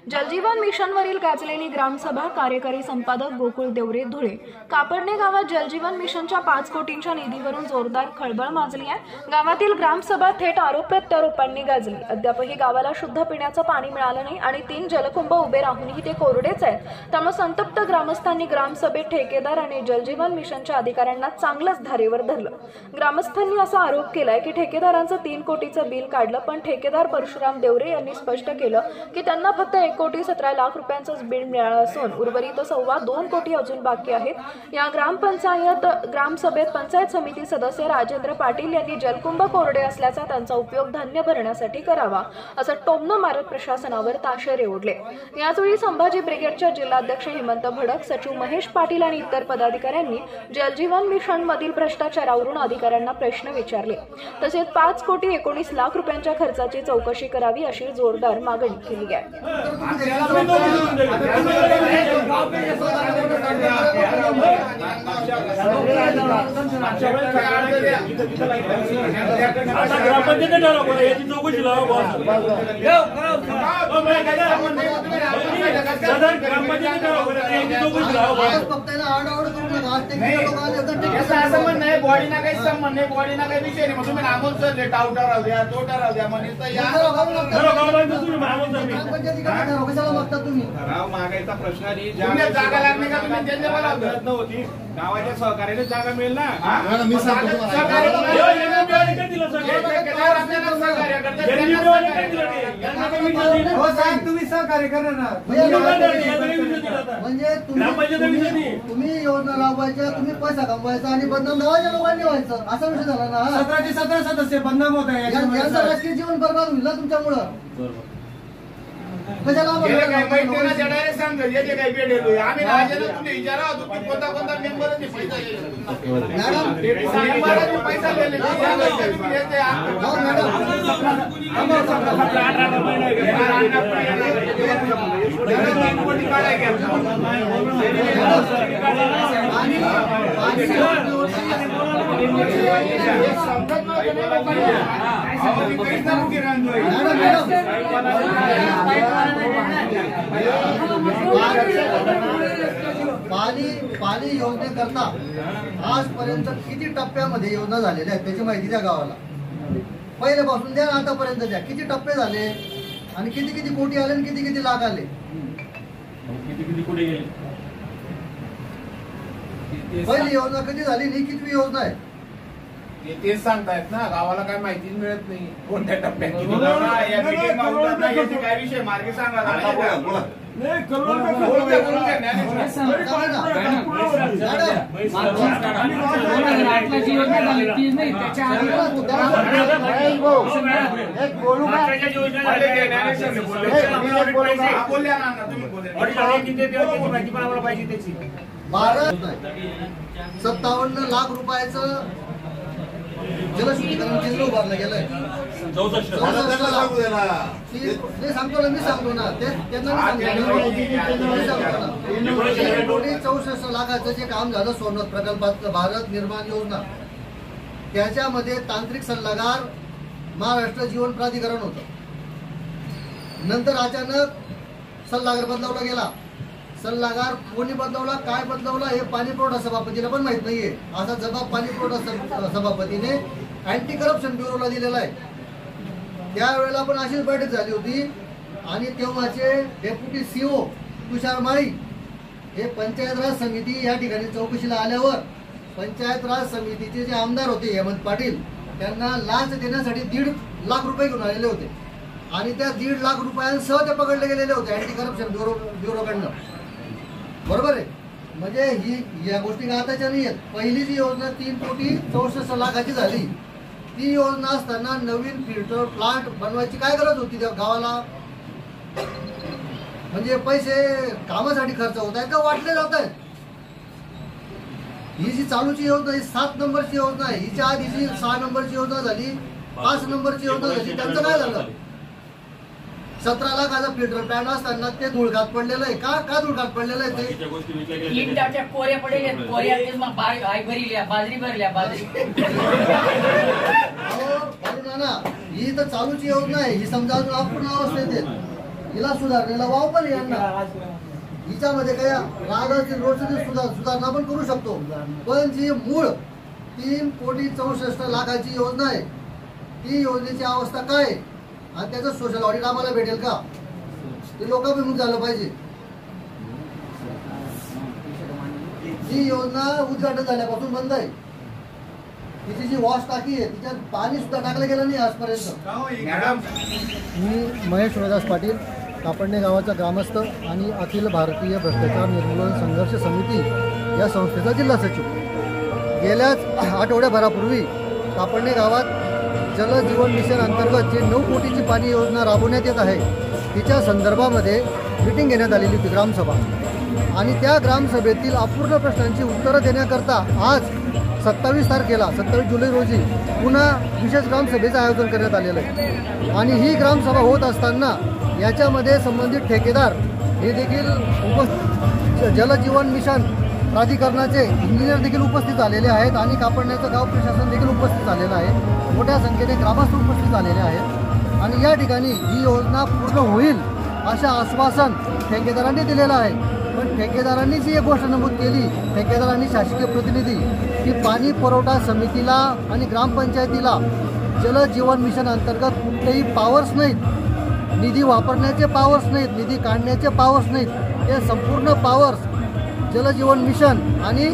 जलजीवन मिशनवरील गाजलेली ग्रामसभा, कार्यकारी संपादक गोकुळ देवरे धुळे। कापडणे गावात जलजीवन मिशनच्या 5 कोटींच्या निधीवरून जोरदार खळबळ माजली आहे। गावातील ग्रामसभा थेट आरोप प्रत्यारोपांनी गाजली। अद्यापही गावाला शुद्ध पिण्याचं पाणी मिळालं नाही आणि 3 जलकुंभ उभे राहूनही ते कोरडेच आहेत। त्यामुळे संतप्त ग्रामस्थांनी ग्रामसभेत ठेकेदार आणि जलजीवन मिशनच्या अधिकाऱ्यांना चांगलंच धारेवर धरलं। ग्रामस्थांनी असा आरोप केलाय की ठेकेदारांचं 3 कोटीचं बिल काढलं, पण ठेकेदार परशुराम देवरे यांनी स्पष्ट केलं की त्यांना फक्त 1,17,00,000 रुपयांचंच बिल मिळालं असून उर्वरित 2.25 कोटी अजून बाकी आहेत। या ग्रामसभेत पंचायत समिती सदस्य राजेंद्र पाटील यांनी जलकुंभ कोरडे असल्याचा त्यांचा उपयोग धान्य भरण्यासाठी करावा असं टोमणं मारत प्रशासनावर ताशेरे ओढले। याचवेळी संभाजी ब्रिगेडच्या जिल्हाध्यक्ष हेमंत भडक, सचिव महेश पाटील आणि इतर पदाधिकाऱ्यांनी जलजीवन मिशन मधील भ्रष्टाचारावरून अधिकाऱ्यांना प्रश्न विचारले। तसेच 5,19,00,000 रुपयांच्या खर्चाची चौकशी करावी अशी जोरदार मागणी केली आहे। मागायचा प्रश्न जागा लागणे का तुम्ही गावाच्या सहकार्याने जागा मिळेल ना। तुम्ही सहकार्य करा ना, म्हणजे तुम्ही योजना राबवायच्या, तुम्ही पैसा कमवायचा आणि बदनाम गावाच्या लोकांनी व्हायचं, असा विषय झाला ना। 17 ते 17 सदस्य बदनाम होत आहे, यांचं राजकीय जीवन बरबाद होईल ना तुमच्यामुळं। कशाला पाणी योजनेकरता आजपर्यंत किती टप्प्यामध्ये योजना झालेल्या आहेत त्याची माहिती द्या गावाला। पहिल्यापासून द्या, आतापर्यंत द्या, किती टप्पे झाले आणि किती किती कोटी आले आणि किती किती लाख आले। पहिली योजना कधी झाली नाही, किती योजना आहे तेच सांगतायत ना, गावाला काय माहिती मिळत नाही कोणत्या टप्प्यात काय विषय मार्गी सांगा। ₹57 लाख रुपयाचं जलशुद्धीकरण केंद्र उभारलं गेलंय। सांगतो ना, मी सांगतो ना, त्यांना 64 लाखाचं जे काम झालं सोमनाथ प्रकल्पात, भारत निर्माण योजना, त्याच्यामध्ये तांत्रिक सल्लागार महाराष्ट्र जीवन प्राधिकरण होतं। नंतर अचानक सल्लागार बदलावला गेला। सल्लागार कोणी बदलवला, काय बदलवला हे पाणी पुरवठा सभापतीला पण माहित नाहीये। असा जबाब पाणी पुरवठा सभापतीने अँटी करप्शन ब्युरोला दिलेला आहे। त्यावेळेला पण अशीच बैठक झाली होती आणि तेव्हाचे डेप्युटी सीओ तुषार माळी हे पंचायत राज समिती या ठिकाणी चौकशीला आल्यावर पंचायत राज समितीचे जे आमदार होते हेमंत पाटील, त्यांना लाच देण्यासाठी 1.5 लाख रुपये घेऊन आलेले होते आणि त्या 1.5 लाख रुपयांसह ते पकडले गेलेले होते अँटी करप्शन ब्युरोकडनं। बरोबर आहे, म्हणजे ही या गोष्टी आताच्या नाही आहेत। पहिली जी योजना 3,64 लाखाची झाली, ती योजना असताना नवीन फिल्टर प्लांट बनवायची काय गरज होती त्या गावाला? म्हणजे पैसे कामासाठी खर्च होत आहेत का वाटले जात आहेत? ही जी चालूची योजना ही 7 नंबरची योजना आहे, हिच्या आधी जी 6 नंबरची योजना झाली, 5 नंबरची योजना झाली, त्यांचं काय झालं? 17 लाखाचा फिल्टर प्लॅन असताना ते धुळकात पडलेलं आहे का धुळकात पडलेलं आहे ते? कोऱ्या पडलेल्या बाजरी भरल्या बाजरी ना ही तर चालूची योजना आहे, ही समजा अजून अपूर्ण अवस्थेत आहे। हिला सुधारणेला वाव पण यांना. हिच्यामध्ये काय राग असेल रोजची सुधारणा पण करू शकतो, पण जी मूळ 3,64,00,000ची योजना आहे ती योजनेची अवस्था काय आहे आणि त्याचं सोशल ऑडिट आम्हाला भेटेल का, ते लोकाभिमुख झालं पाहिजे. ही योजना उद्घाटन झाल्यापासून बंद आहे. तिची जी वॉश टाकी आहे तिच्यात पाणी सुद्धा टाकलं गेलं नाही आजपर्यंत. मॅडम मी महेश रोदास पाटील, कापडणे गावाचा ग्रामस्थ आणि अखिल भारतीय भ्रष्टाचार निर्मूलन संघर्ष समिती या संस्थेचा जिल्हा सचिव. गेल्याच आठवड्याभरापूर्वी कापडणे गावात जल जीवन मिशन अंतर्गत जी 9 कोटीची पाणी योजना राबवण्यात येत आहे तिच्या संदर्भामध्ये मीटिंग घेण्यात आलेली होती ग्रामसभा, आणि त्या ग्रामसभेतील अपूर्ण प्रश्नांची उत्तरं देण्याकरता आज 27 तारखेला 27 जुलै रोजी पुन्हा विशेष ग्रामसभेचं आयोजन करण्यात आलेलं आहे. आणि ही ग्रामसभा होत असताना याच्यामध्ये संबंधित ठेकेदार हे देखील जलजीवन मिशन प्राधिकरणाचे इंजिनियर देखील उपस्थित झालेले आहेत आणि कापडण्याचं गाव प्रशासन देखील उपस्थित झालेलं आहे. मोठ्या संख्येने ग्रामस्थ उपस्थित झालेले आहेत आणि या ठिकाणी ही योजना पूर्ण होईल अशा आश्वासन ठेकेदारांनी दिलेलं आहे. पण ठेकेदारांनी जी एक गोष्ट नमूद केली, ठेकेदारांनी शासकीय प्रतिनिधी, की पाणी पुरवठा समितीला आणि ग्रामपंचायतीला जलजीवन मिशन अंतर्गत कुठलेही पावर्स नाहीत, निधी वापरण्याचे पावर्स नाहीत, निधी काढण्याचे पावर्स नाहीत. हे संपूर्ण पावर्स जलजीवन मिशन आणि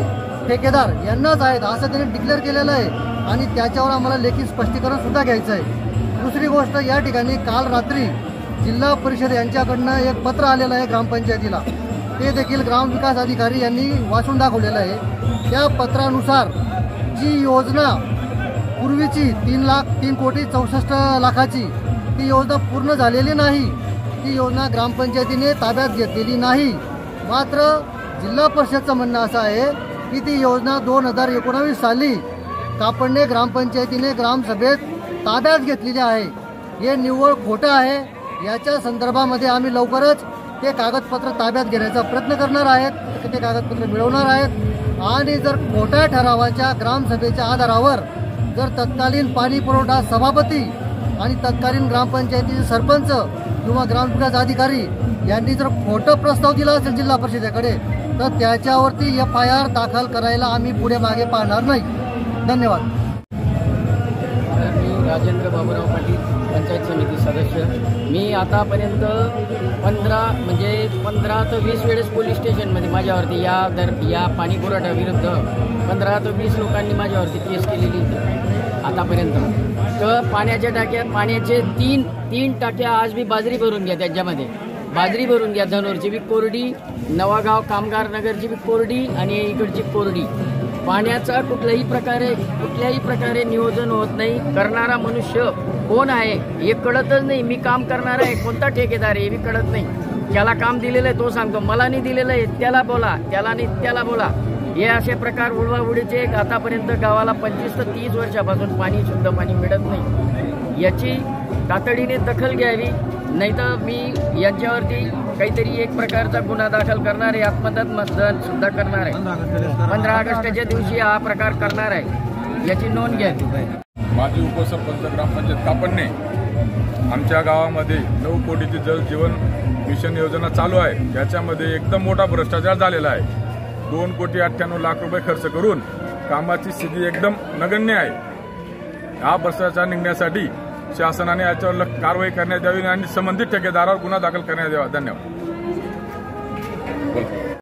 ठेकेदार यांनाच आहेत असं त्यांनी डिक्लेअर केलेलं आहे आणि त्याच्यावर आम्हाला लेखी स्पष्टीकरण सुद्धा घ्यायचं आहे. दुसरी गोष्ट, या ठिकाणी काल रात्री जिल्हा परिषद यांच्याकडनं एक पत्र आलेलं आहे ग्रामपंचायतीला, ते देखील ग्रामविकास अधिकारी यांनी वाचून दाखवलेलं आहे. त्या पत्रानुसार जी योजना पूर्वीची 3,64,00,000ची ती योजना पूर्ण झालेली नाही, ती योजना ग्रामपंचायतीने ताब्यात घेतलेली नाही. मात्र जिल्हा परिषदचं म्हणणं असं आहे की ती योजना 2019 साली कापडणे ग्रामपंचायतीने ग्रामसभेत ताब्यात घेतलेली आहे. हे निव्वळ खोटं आहे. याच्या संदर्भामध्ये आम्ही लवकरच ते कागदपत्र ताब्यात घेण्याचा प्रयत्न करणार आहेत, ते कागदपत्र मिळवणार आहेत. आणि जर खोट्या ठरावाच्या ग्रामसभेच्या आधारावर जर तत्कालीन पाणी पुरवठा सभापती आणि तत्कालीन ग्रामपंचायतीचे सरपंच किंवा ग्रामविकास अधिकारी यांनी जर खोटं प्रस्ताव दिला असेल जिल्हा परिषदेकडे, तर त्याच्यावरती FIR दाखल करायला आम्ही पुढे मागे पाहणार नाही. धन्यवाद. मी राजेंद्र बाबूराव पाटील, पंचायत समिती सदस्य. मी आतापर्यंत 15 ते 20 वेळेस पोलीस स्टेशनमध्ये माझ्यावरती या पाणी पुरवठ्याविरुद्ध 15 ते 20 लोकांनी माझ्यावरती केस केलेली आतापर्यंत. तर पाण्याच्या टाक्या, पाण्याचे तीन टाक्या आज मी बाजरी भरून घ्या, त्याच्यामध्ये बाजरी भरून घ्या. धनोरची बी कोरडी, नवागाव कामगार नगरची बी कोरडी आणि इकडची कोरडी. पाण्याचा कुठल्याही प्रकारे नियोजन होत नाही. करणारा मनुष्य कोण आहे हे कळतच नाही. मी काम करणार आहे, कोणता ठेकेदार आहे हे बी कळत नाही. त्याला काम दिलेलं आहे तो सांगतो, मला नाही दिलेलं आहे त्याला बोला, त्याला नाही त्याला बोला. हे असे प्रकार उडवाउडीचे आतापर्यंत गावाला 25 ते 30 वर्षापासून शुद्ध पाणी मिळत नाही. याची तातडीने दखल घ्यावी, नाही तर मी यांच्यावरती काहीतरी एक प्रकारचा गुन्हा दाखल करणार आहे. आत्मदत्त मतदान सुद्धा करणार आहे. 15 ऑगस्टच्या दिवशी हा प्रकार करणार आहे, याची नोंद घ्यावी. माजी उपसरपंच ग्रामपंचायत कापडणे, आमच्या गावामध्ये 9 कोटीची जल जीवन मिशन योजना चालू आहे. याच्यामध्ये एकदम मोठा भ्रष्टाचार झालेला आहे. 2,98,00,000 रुपये खर्च करून कामाची स्थिती एकदम नगण्य आहे. हा भ्रष्टाचार निघण्यासाठी शासनाने याच्यावर कारवाई करण्यात यावी आणि संबंधित ठेकेदारावर गुन्हा दाखल करण्यात यावा. धन्यवाद.